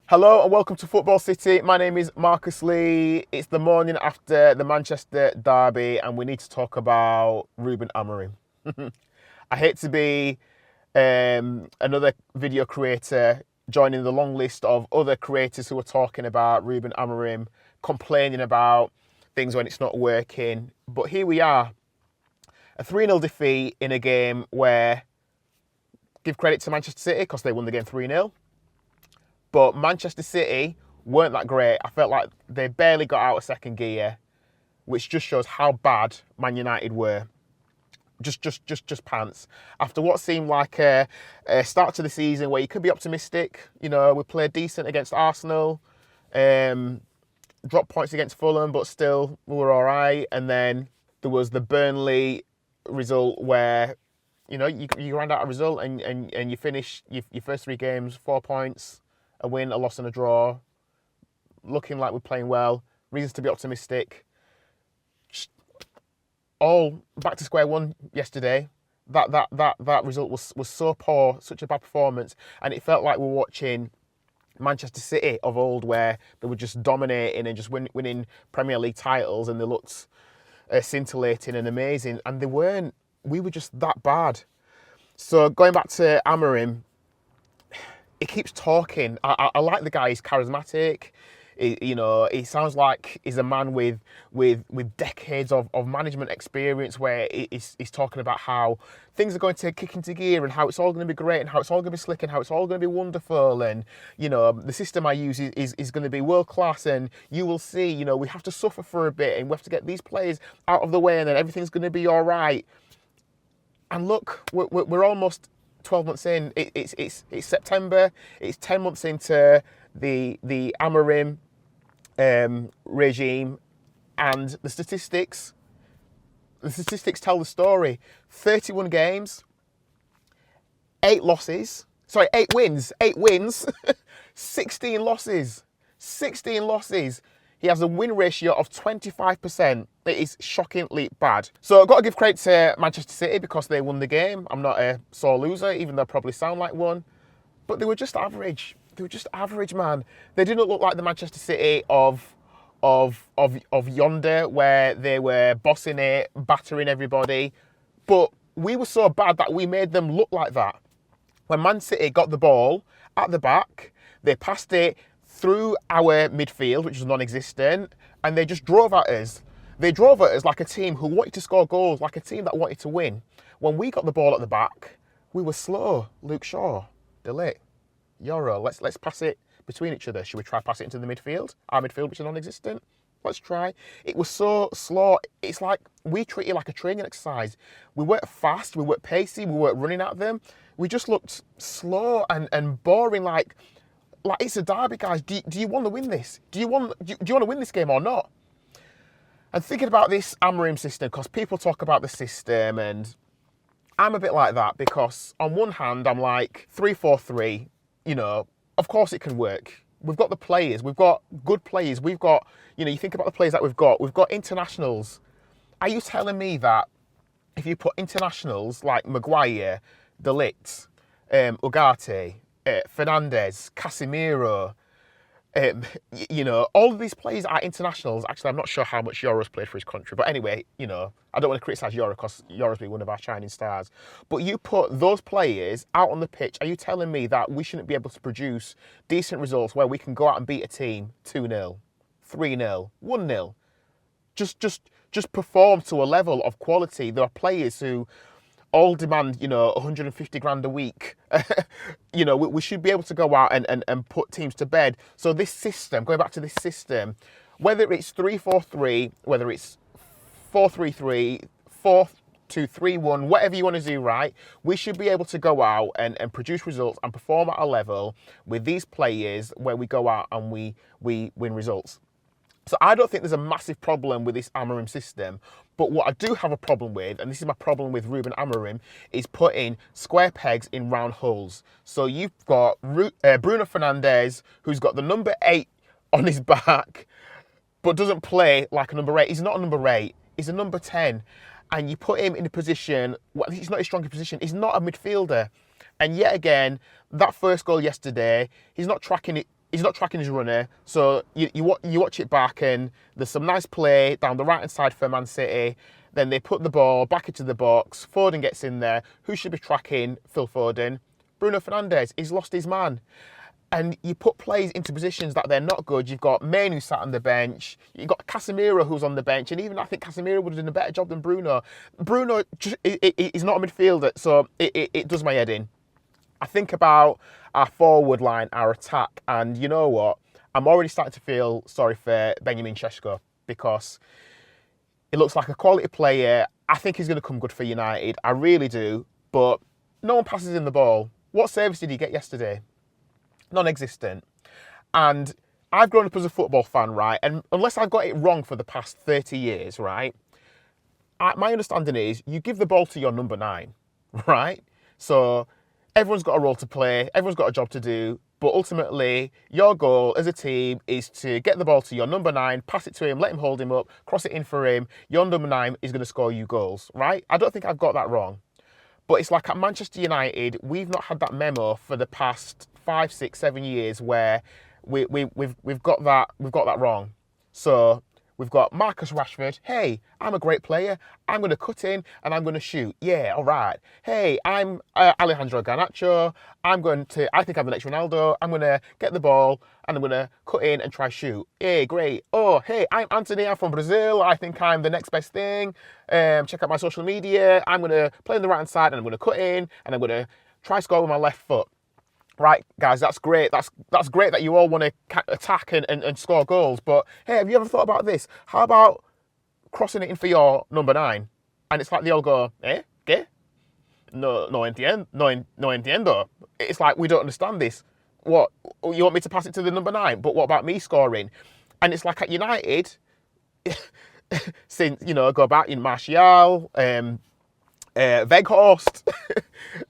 Hello and welcome to Football City. My name is Marcus Lee. It's the morning after the Manchester derby and we need to talk about Rúben Amorim. I hate to be another video creator joining the long list of other creators who are talking about Rúben Amorim, complaining about things when it's not working. But here we are, a 3-0 defeat in a game where, give credit to Manchester City because they won the game 3-0. But Manchester City weren't that great. I felt like they barely got out of second gear, which just shows how bad Man United were. Just pants. After what seemed like a start to the season where you could be optimistic, we played decent against Arsenal, dropped points against Fulham, but still we were all right. And then there was the Burnley result where, you ran out a result and you finish your first 3 games, 4 points. A win, a loss and a draw, looking like we're playing well, reasons to be optimistic. Just all back to square one yesterday. That result was so poor, such a bad performance, and it felt like we were watching Manchester City of old, where they were just dominating and just winning Premier League titles, and they looked scintillating and amazing, and they weren't. We were just that bad. So going back to Amorim, he keeps talking. I like the guy. He's charismatic. He sounds like he's a man with decades of management experience, where he's talking about how things are going to kick into gear and how it's all going to be great and how it's all going to be slick and how it's all going to be wonderful, and the system I use is going to be world class, and you will see. We have to suffer for a bit and we have to get these players out of the way, and then everything's going to be all right. And look, we're almost 12 months in. It's September. It's 10 months into the Amorim regime, and the statistics tell the story. 31 games, 8 wins, 16 losses. 16 losses. He has a win ratio of 25%. It is shockingly bad. So I've got to give credit to Manchester City because they won the game. I'm not a sore loser, even though I probably sound like one. But they were just average. They were just average, man. They didn't look like the Manchester City of yonder, where they were bossing it, battering everybody. But we were so bad that we made them look like that. When Man City got the ball at the back, they passed it through our midfield, which was non-existent, and they just drove at us. They drove at us like a team who wanted to score goals, like a team that wanted to win. When we got the ball at the back, we were slow. Luke Shaw, delete, Euro. Let's pass it between each other. Should we try pass it into the midfield? Our midfield, which is non-existent. Let's try. It was so slow. It's like we treat it like a training exercise. We weren't fast. We weren't pacey. We weren't running at them. We just looked slow and boring. Like it's a derby, guys. Do you want to win this? Do you want to win this game or not? And thinking about this Amorim system, because people talk about the system, and I'm a bit like that, because on one hand, I'm like 3-4-3. Of course it can work. We've got the players. We've got good players. We've got, you think about the players that we've got. We've got internationals. Are you telling me that if you put internationals like Maguire, De Ligt, Ugarte, Fernandes, Casemiro, all of these players are internationals. Actually, I'm not sure how much Euro's played for his country, but anyway, I don't want to criticise Euro because Euro's been one of our shining stars. But you put those players out on the pitch, are you telling me that we shouldn't be able to produce decent results where we can go out and beat a team 2-0, 3-0, 1-0? Just perform to a level of quality. There are players who all demand, 150 grand a week. We should be able to go out and put teams to bed. So this system, going back to this system, whether it's 3-4-3, whether it's 4-3-3, 4-2-3-1, whatever you want to do, right? We should be able to go out and produce results and perform at a level with these players where we go out and we win results. So I don't think there's a massive problem with this Amorim system. But what I do have a problem with, and this is my problem with Rúben Amorim, is putting square pegs in round holes. So you've got Bruno Fernandes, who's got the number 8 on his back, but doesn't play like a number 8. He's not a number 8. He's a number 10. And you put him in a position, he's not his strongest position. He's not a midfielder. And yet again, that first goal yesterday, he's not tracking it he's not tracking his runner. So you watch it back, and there's some nice play down the right hand side for Man City. Then they put the ball back into the box. Foden gets in there. Who should be tracking Phil Foden? Bruno Fernandes. He's lost his man. And you put players into positions that they're not good. You've got Maine who sat on the bench. You've got Casemiro who's on the bench. And even I think Casemiro would have done a better job than Bruno. Bruno is not a midfielder, so it does my head in. I think about our forward line, our attack, and you know what? I'm already starting to feel sorry for Benjamin Šeško because he looks like a quality player. I think he's going to come good for United. I really do. But no one passes him the ball. What service did he get yesterday? Non-existent. And I've grown up as a football fan, right? And unless I've got it wrong for the past 30 years, right? My understanding is you give the ball to your number 9, right? So everyone's got a role to play. Everyone's got a job to do. But ultimately, your goal as a team is to get the ball to your number 9, pass it to him, let him hold him up, cross it in for him. Your number 9 is going to score you goals, right? I don't think I've got that wrong. But it's like at Manchester United, we've not had that memo for the past 5, 6, 7 years where we've got that wrong. So we've got Marcus Rashford. Hey, I'm a great player. I'm going to cut in and I'm going to shoot. Yeah, all right. Hey, I'm Alejandro Garnacho. I think I'm the next Ronaldo. I'm going to get the ball and I'm going to cut in and try shoot. Yeah, great. Oh, hey, I'm Anthony. I'm from Brazil. I think I'm the next best thing. Check out my social media. I'm going to play on the right hand side and I'm going to cut in and I'm going to try score with my left foot. Right, guys, that's great. That's great that you all want to attack and score goals. But hey, have you ever thought about this? How about crossing it in for your number 9? And it's like they all go, ¿qué? No entiendo. It's like, we don't understand this. What, you want me to pass it to the number 9? But what about me scoring? And it's like at United, since, go back in Martial, Weghorst,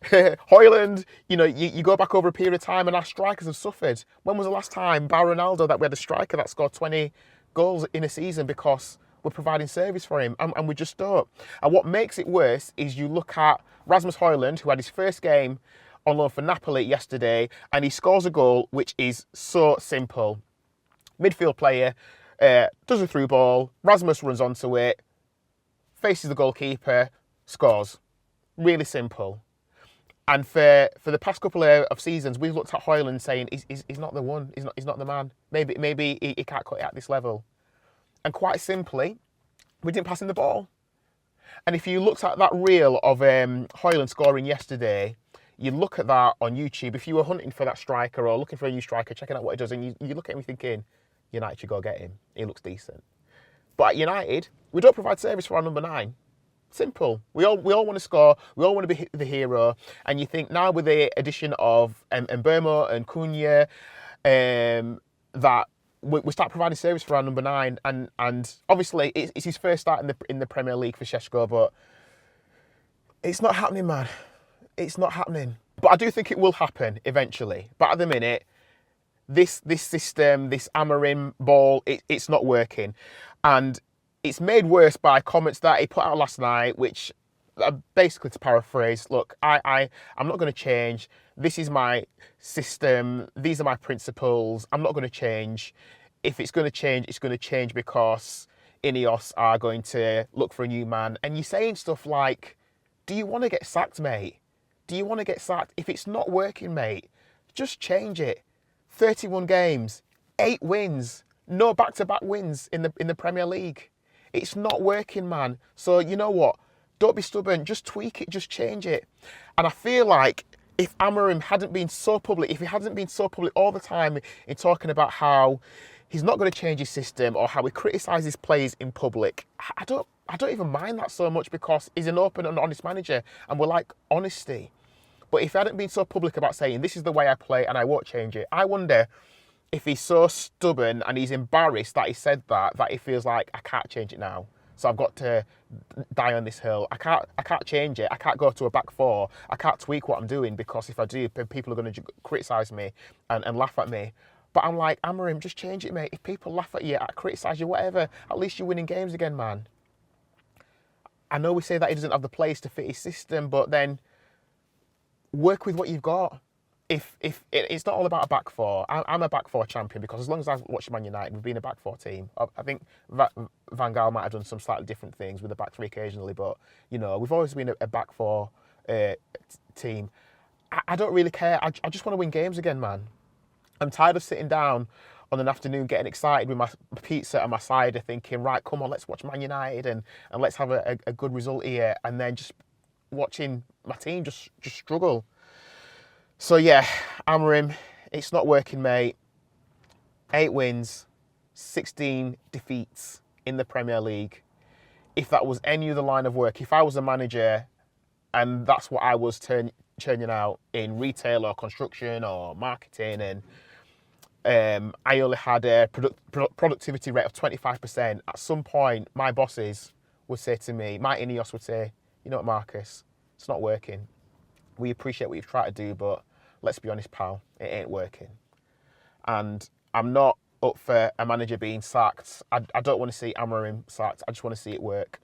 Højlund, you go back over a period of time and our strikers have suffered. When was the last time, bar Ronaldo, that we had a striker that scored 20 goals in a season because we're providing service for him and we just don't. And what makes it worse is you look at Rasmus Højlund, who had his first game on loan for Napoli yesterday, and he scores a goal which is so simple. Midfield player, does a through ball, Rasmus runs onto it, faces the goalkeeper, scores. Really simple. And for the past couple of seasons, we've looked at Højlund saying he's not the one. He's not the man. Maybe he can't cut it at this level. And quite simply, we didn't pass him the ball. And if you looked at that reel of Højlund scoring yesterday, you look at that on YouTube. If you were hunting for that striker or looking for a new striker, checking out what he does, and you look at him thinking, United should go get him. He looks decent. But at United, we don't provide service for our number 9. Simple. We all want to score. We all want to be the hero. And you think now with the addition of Mbeumo and Cunha, that we start providing service for our number 9. And obviously it's his first start in the Premier League for Šeško, but it's not happening, man. It's not happening. But I do think it will happen eventually. But at the minute, this system, this Amorim ball, it's not working. And it's made worse by comments that he put out last night, which basically, to paraphrase, look, I'm not going to change. This is my system. These are my principles. I'm not going to change. If it's going to change, it's going to change because Ineos are going to look for a new man. And you're saying stuff like, do you want to get sacked, mate? Do you want to get sacked? If it's not working, mate, just change it. 31 games, 8 wins, no back-to-back wins in the Premier League. It's not working, man. So you know what? Don't be stubborn. Just tweak it. Just change it. And I feel like if Amorim hadn't been so public, if he hadn't been so public all the time in talking about how he's not going to change his system or how he criticises players in public, I don't even mind that so much because he's an open and honest manager and we're like honesty. But if he hadn't been so public about saying this is the way I play and I won't change it, I wonder if he's so stubborn and he's embarrassed that he said that he feels like I can't change it now. So I've got to die on this hill. I can't change it. I can't go to a back 4. I can't tweak what I'm doing because if I do, people are going to criticise me and laugh at me. But I'm like, Amorim, just change it, mate. If people laugh at you, criticise you, whatever, at least you're winning games again, man. I know we say that he doesn't have the players to fit his system, but then work with what you've got. it's not all about a back four. I'm a back four champion because as long as I've watched Man United, we've been a back four team. I think Van Gaal might have done some slightly different things with the back three occasionally, but we've always been a back four team. I don't really care. I just want to win games again, man. I'm tired of sitting down on an afternoon getting excited with my pizza and my cider thinking, right, come on, let's watch Man United and let's have a good result here, and then just watching my team just struggle. So yeah, Amorim, it's not working, mate. 8 wins, 16 defeats in the Premier League. If that was any other line of work, if I was a manager and that's what I was churning out in retail or construction or marketing, and I only had a productivity rate of 25%, at some point my bosses would say to me, my Ineos would say, you know what, Marcus, it's not working. We appreciate what you've tried to do, but let's be honest, pal, it ain't working. And I'm not up for a manager being sacked. I don't want to see Amorim sacked. I just want to see it work.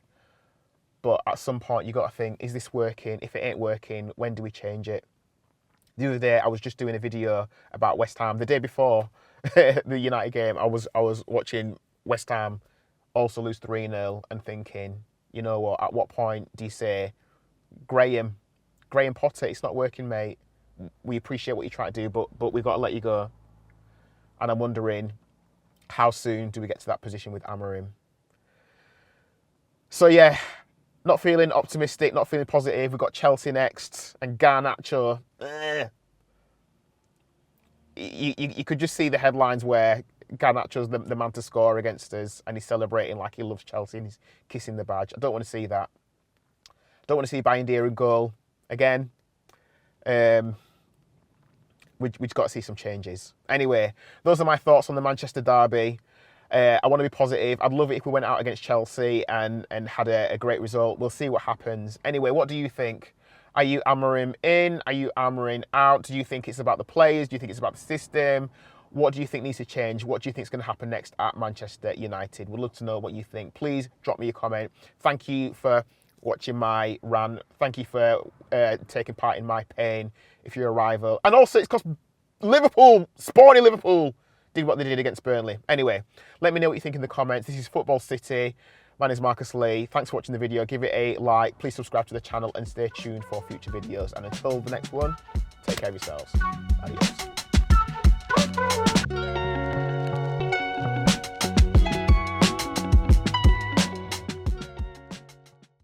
But at some point, you've got to think, is this working? If it ain't working, when do we change it? The other day, I was just doing a video about West Ham. The day before the United game, I was watching West Ham also lose 3-0 and thinking, you know what, at what point do you say, Graham Potter, it's not working, mate. We appreciate what you're trying to do, but we've got to let you go. And I'm wondering, how soon do we get to that position with Amorim? So yeah, not feeling optimistic, not feeling positive. We've got Chelsea next and Garnacho. You could just see the headlines where Garnacho's the man to score against us and he's celebrating like he loves Chelsea and he's kissing the badge. I don't want to see that. Don't want to see Bayindir in goal again. We've got to see some changes. Anyway, those are my thoughts on the Manchester derby. I want to be positive. I'd love it if we went out against Chelsea and had a great result. We'll see what happens. Anyway, what do you think? Are you Amorim in? Are you Amorim out? Do you think it's about the players? Do you think it's about the system? What do you think needs to change? What do you think is going to happen next at Manchester United? We'd love to know what you think. Please drop me a comment. Thank you for watching my rant. Thank you for taking part in my pain if you're a rival. And also, it's because Liverpool, sporty Liverpool, did what they did against Burnley. Anyway, let me know what you think in the comments. This is Football City. My name is Marcus Lee. Thanks for watching the video. Give it a like. Please subscribe to the channel and stay tuned for future videos. And until the next one, take care of yourselves. Adios.